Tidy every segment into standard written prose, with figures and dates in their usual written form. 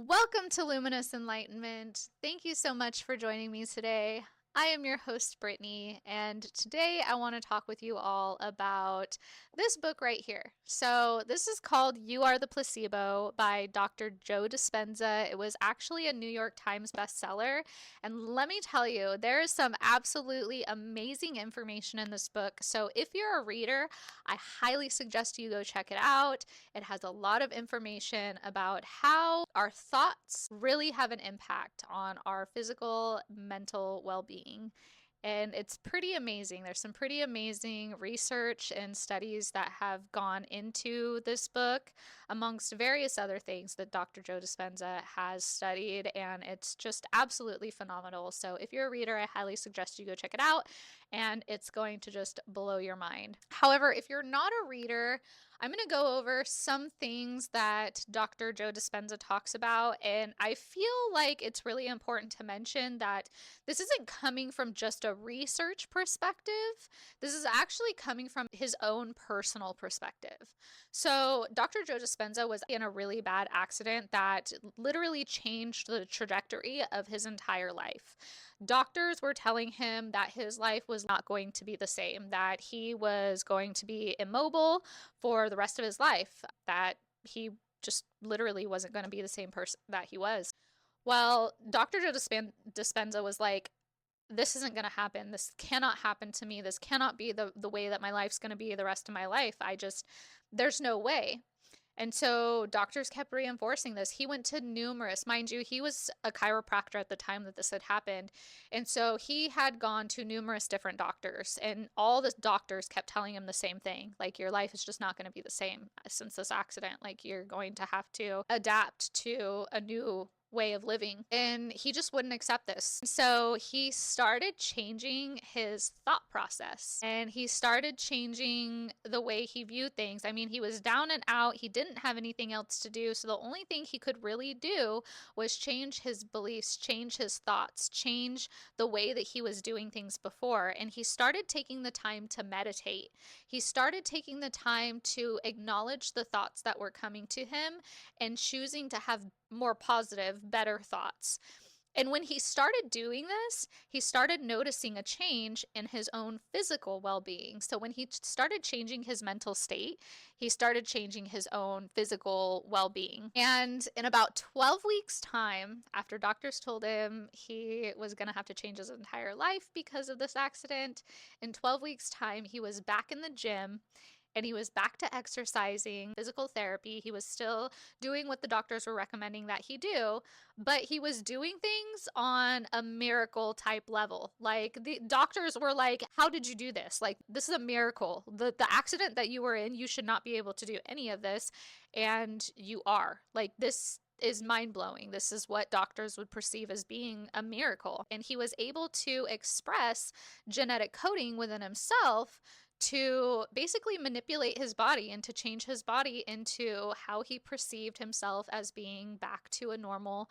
Welcome to Luminous Enlightenment. Thank you so much for joining me today. I am your host, Brittany, and today I want to talk with you all about this book right here. So, this is called You Are the Placebo by Dr. Joe Dispenza. It was actually a New York Times bestseller, and let me tell you, there is some absolutely amazing information in this book. So, if you're a reader, I highly suggest you go check it out. It has a lot of information about how our thoughts really have an impact on our physical, mental well being. And it's pretty amazing. There's some pretty amazing research and studies that have gone into this book, amongst various other things that Dr. Joe Dispenza has studied. And it's just absolutely phenomenal. So if you're a reader, I highly suggest you go check it out. And it's going to just blow your mind. However, if you're not a reader, I'm going to go over some things that Dr. Joe Dispenza talks about, and I feel like it's really important to mention that this isn't coming from just a research perspective. This is actually coming from his own personal perspective. So, Dr. Joe Dispenza was in a really bad accident that literally changed the trajectory of his entire life. Doctors were telling him that his life was not going to be the same, that he was going to be immobile for the rest of his life, that he just literally wasn't going to be the same person that he was. Well, Dr. Joe Dispenza was like, this isn't going to happen. This cannot happen to me. This cannot be the way that my life's going to be the rest of my life. There's no way. And so doctors kept reinforcing this. He went to numerous, mind you, he was a chiropractor at the time that this had happened. And so he had gone to numerous different doctors, and all the doctors kept telling him the same thing. Like, your life is just not going to be the same since this accident. Like, you're going to have to adapt to a new way of living. And he just wouldn't accept this. So he started changing his thought process, and he started changing the way he viewed things. I mean, he was down and out. He didn't have anything else to do. So the only thing he could really do was change his beliefs, change his thoughts, change the way that he was doing things before. And he started taking the time to meditate. He started taking the time to acknowledge the thoughts that were coming to him and choosing to have more positive, better thoughts. And when he started doing this, he started noticing a change in his own physical well being. So when he started changing his mental state, he started changing his own physical well being. And in about 12 weeks' time, after doctors told him he was going to have to change his entire life because of this accident, in 12 weeks' time, he was back in the gym and he was back to exercising, physical therapy. He was still doing what the doctors were recommending that he do, but he was doing things on a miracle type level. Like, the doctors were like, "How did you do this? Like, this is a miracle. The accident that you were in, you should not be able to do any of this, and you are. Like, this is mind blowing. This is what doctors would perceive as being a miracle." And he was able to express genetic coding within himself to basically manipulate his body and to change his body into how he perceived himself as being back to a normal,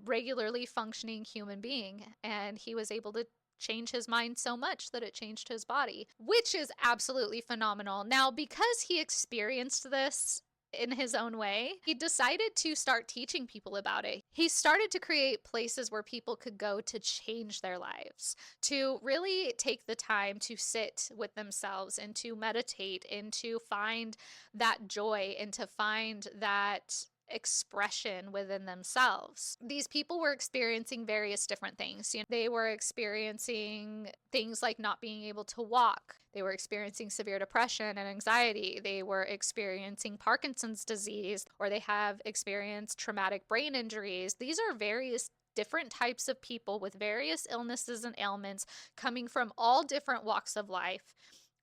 regularly functioning human being. And he was able to change his mind so much that it changed his body, which is absolutely phenomenal. Now, because he experienced this in his own way, he decided to start teaching people about it. He started to create places where people could go to change their lives, to really take the time to sit with themselves and to meditate and to find that joy and to find that expression within themselves. These people were experiencing various different things. They were experiencing things like not being able to walk. They were experiencing severe depression and anxiety. They were experiencing Parkinson's disease, or they have experienced traumatic brain injuries. These are various different types of people with various illnesses and ailments coming from all different walks of life.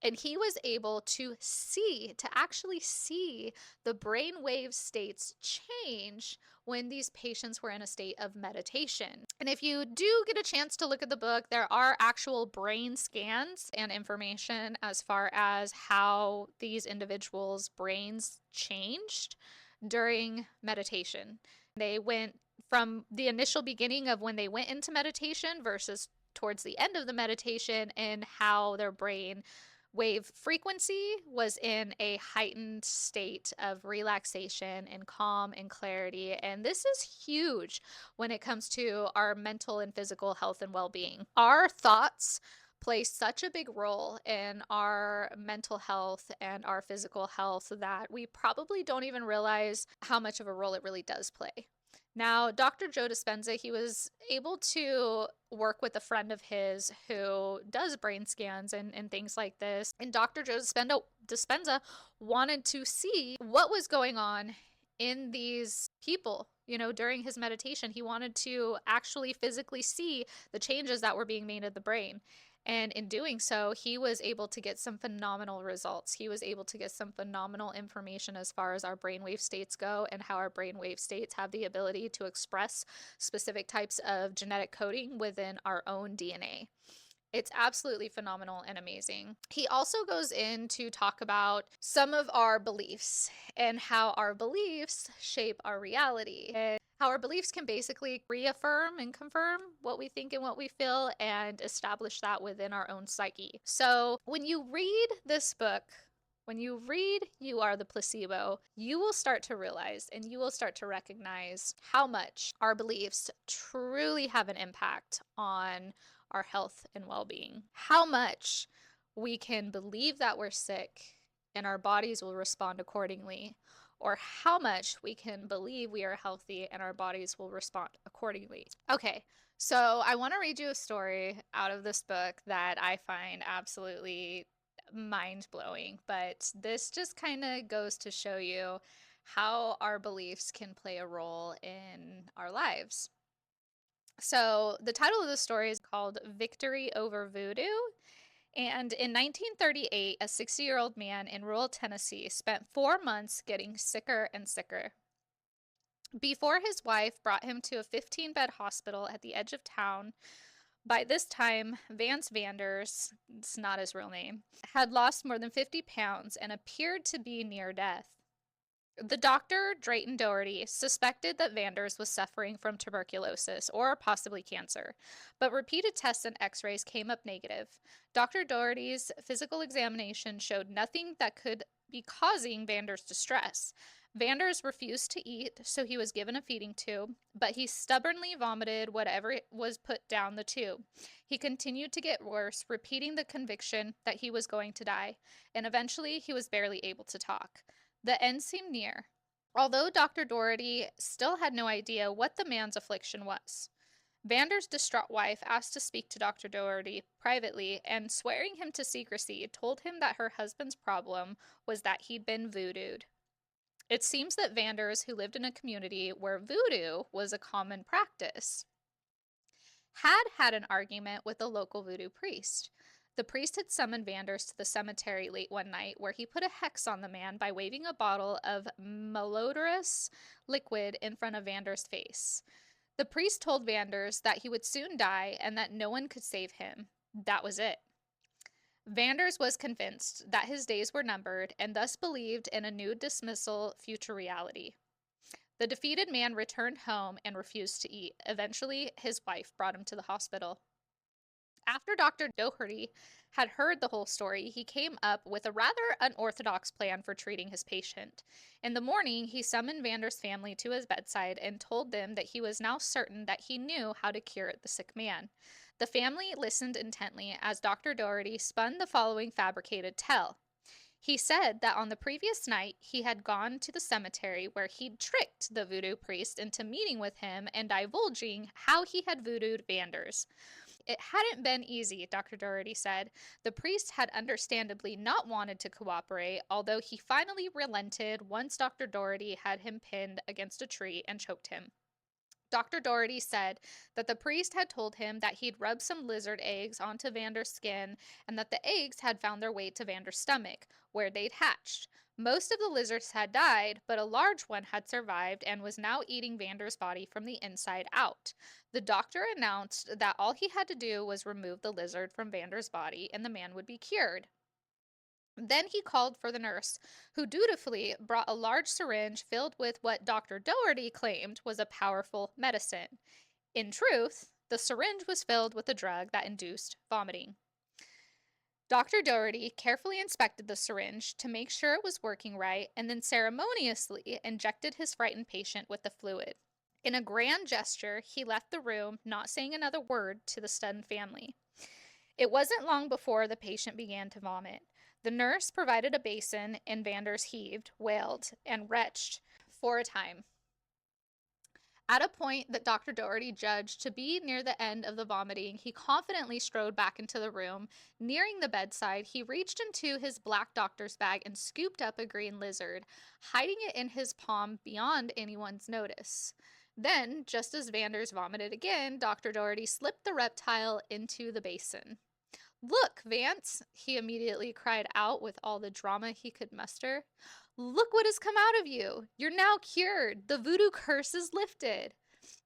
And he was able to actually see the brainwave states change when these patients were in a state of meditation. And if you do get a chance to look at the book, there are actual brain scans and information as far as how these individuals' brains changed during meditation. They went from the initial beginning of when they went into meditation versus towards the end of the meditation, and how their brain wave frequency was in a heightened state of relaxation and calm and clarity. And this is huge when it comes to our mental and physical health and well being. Our thoughts play such a big role in our mental health and our physical health that we probably don't even realize how much of a role it really does play. Now, Dr. Joe Dispenza, he was able to work with a friend of his who does brain scans and things like this. And Dr. Joe Dispenza wanted to see what was going on in these people, during his meditation. He wanted to actually physically see the changes that were being made in the brain. And in doing so, he was able to get some phenomenal results. He was able to get some phenomenal information as far as our brainwave states go and how our brainwave states have the ability to express specific types of genetic coding within our own DNA. It's absolutely phenomenal and amazing. He also goes in to talk about some of our beliefs and how our beliefs shape our reality, and how our beliefs can basically reaffirm and confirm what we think and what we feel and establish that within our own psyche. So when you read this book, when you read You Are the Placebo, you will start to realize and you will start to recognize how much our beliefs truly have an impact on our health and well being. How much we can believe that we're sick and our bodies will respond accordingly, or how much we can believe we are healthy and our bodies will respond accordingly. Okay, so I want to read you a story out of this book that I find absolutely mind blowing, but this just kind of goes to show you how our beliefs can play a role in our lives. So, the title of the story is called Victory Over Voodoo. And in 1938, a 60-year-old man in rural Tennessee spent 4 months getting sicker and sicker. Before his wife brought him to a 15-bed hospital at the edge of town, by this time, Vance Vanders, it's not his real name, had lost more than 50 pounds and appeared to be near death. The doctor, Drayton Doherty, suspected that Vanders was suffering from tuberculosis or possibly cancer, but repeated tests and x-rays came up negative. Dr. Doherty's physical examination showed nothing that could be causing Vanders distress. Vanders refused to eat, so he was given a feeding tube, but he stubbornly vomited whatever was put down the tube. He continued to get worse, repeating the conviction that he was going to die, and eventually he was barely able to talk. The end seemed near, although Dr. Doherty still had no idea what the man's affliction was. Vander's distraught wife asked to speak to Dr. Doherty privately and, swearing him to secrecy, told him that her husband's problem was that he'd been voodooed. It seems that Vanders, who lived in a community where voodoo was a common practice, had an argument with a local voodoo priest. The priest had summoned Vanders to the cemetery late one night, where he put a hex on the man by waving a bottle of malodorous liquid in front of Vanders' face. The priest told Vanders that he would soon die and that no one could save him. That was it. Vanders was convinced that his days were numbered and thus believed in a new dismissal future reality. The defeated man returned home and refused to eat. Eventually, his wife brought him to the hospital. After Dr. Doherty had heard the whole story, he came up with a rather unorthodox plan for treating his patient. In the morning, he summoned Vander's family to his bedside and told them that he was now certain that he knew how to cure the sick man. The family listened intently as Dr. Doherty spun the following fabricated tale. He said that on the previous night, he had gone to the cemetery where he'd tricked the voodoo priest into meeting with him and divulging how he had voodooed Vanders. It hadn't been easy, Dr. Doherty said. The priest had understandably not wanted to cooperate, although he finally relented once Dr. Doherty had him pinned against a tree and choked him. Dr. Doherty said that the priest had told him that he'd rubbed some lizard eggs onto Vander's skin and that the eggs had found their way to Vander's stomach, where they'd hatched. Most of the lizards had died, but a large one had survived and was now eating Vander's body from the inside out. The doctor announced that all he had to do was remove the lizard from Vander's body and the man would be cured. Then he called for the nurse, who dutifully brought a large syringe filled with what Dr. Doherty claimed was a powerful medicine. In truth, the syringe was filled with a drug that induced vomiting. Dr. Doherty carefully inspected the syringe to make sure it was working right and then ceremoniously injected his frightened patient with the fluid. In a grand gesture, he left the room, not saying another word to the stunned family. It wasn't long before the patient began to vomit. The nurse provided a basin, and Vanders heaved, wailed, and retched for a time. At a point that Dr. Doherty judged to be near the end of the vomiting, he confidently strode back into the room. Nearing the bedside, he reached into his black doctor's bag and scooped up a green lizard, hiding it in his palm beyond anyone's notice. Then, just as Vanders vomited again, Dr. Doherty slipped the reptile into the basin. "Look, Vance," he immediately cried out with all the drama he could muster. "Look what has come out of you! You're now cured! The voodoo curse is lifted!"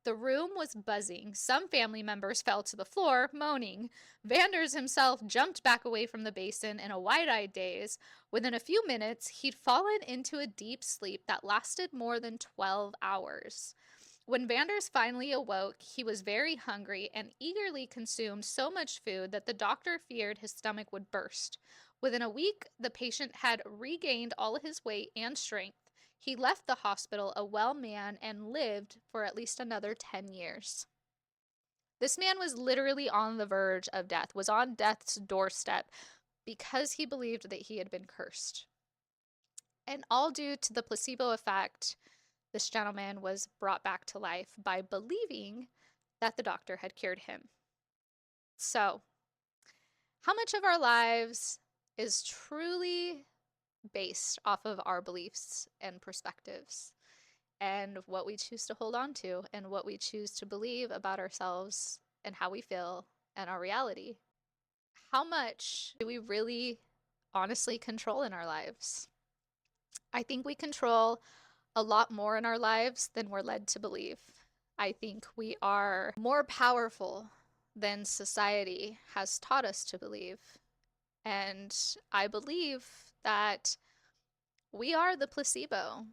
The room was buzzing. Some family members fell to the floor, moaning. Vanders himself jumped back away from the basin in a wide-eyed daze. Within a few minutes, he'd fallen into a deep sleep that lasted more than 12 hours. When Vanders finally awoke, he was very hungry and eagerly consumed so much food that the doctor feared his stomach would burst. Within a week, the patient had regained all his weight and strength. He left the hospital a well man and lived for at least another 10 years. This man was literally on the verge of death, was on death's doorstep because he believed that he had been cursed. And all due to the placebo effect, this gentleman was brought back to life by believing that the doctor had cured him. So, how much of our lives is truly based off of our beliefs and perspectives, and what we choose to hold on to, and what we choose to believe about ourselves and how we feel and our reality? How much do we really honestly control in our lives? I think we control a lot more in our lives than we're led to believe. I think we are more powerful than society has taught us to believe. And I believe that we are the placebo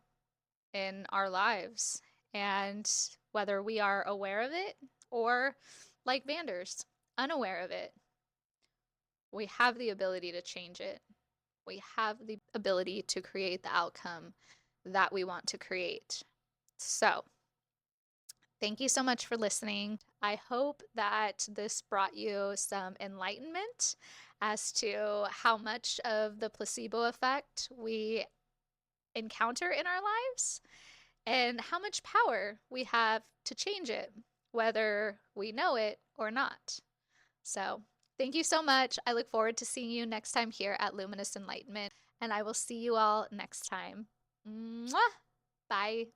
in our lives. And whether we are aware of it or, like Vanders, unaware of it, we have the ability to change it. We have the ability to create the outcome that we want to create. So, thank you so much for listening. I hope that this brought you some enlightenment as to how much of the placebo effect we encounter in our lives and how much power we have to change it, whether we know it or not. So, thank you so much. I look forward to seeing you next time here at Luminous Enlightenment, and I will see you all next time. Mwah! Bye.